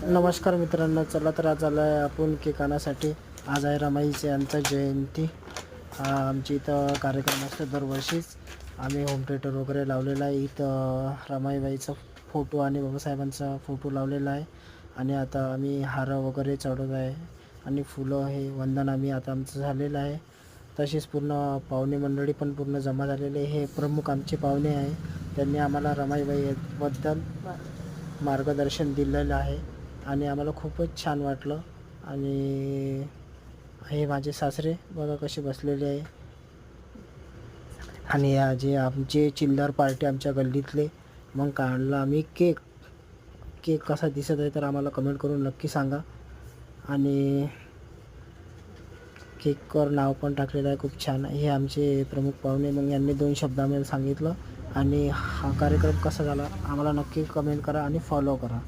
नमस्कार मित्रांनो, चला तर आज आलो आहे आपण केक आणायसाठी. आज आहे रमाईची यांचा जयंती. आमची इथं कार्यक्रम असतो दरवर्षीच. आम्ही होम थिएटर वगैरे लावलेला आहे. इथं रमाईबाईचा फोटो आणि बाबासाहेबांचा फोटो लावलेला आहे. आणि आता आम्ही हार वगैरे चढवत आहे आणि फुलं हे वंदन आम्ही आता आमचं झालेलं आहे. तसेच पूर्ण पाहुणे मंडळी पण पूर्ण जमा झालेले. हे प्रमुख आमचे पाहुणे आहे. त्यांनी आम्हाला रमाईबाईबद्दल मार्गदर्शन दिलेलं आहे आणि आम्हाला खूपच छान वाटलं. आणि हे माझे सासरे बघा कसे बसलेले आहे. आणि या जे आमचे चिल्लर पार्टी आमच्या गल्लीतले. मग काढला आम्ही केक. केक कसा दिसत आहे तर आम्हाला कमेंट करून नक्की सांगा. आणि केकवर नाव पण टाकलेलं आहे खूप छान. हे आमचे प्रमुख पाहुणे. मग यांनी 2 शब्दामध्ये सांगितलं. आणि हा कार्यक्रम कसा झाला आम्हाला नक्की कमेंट करा आणि फॉलो करा.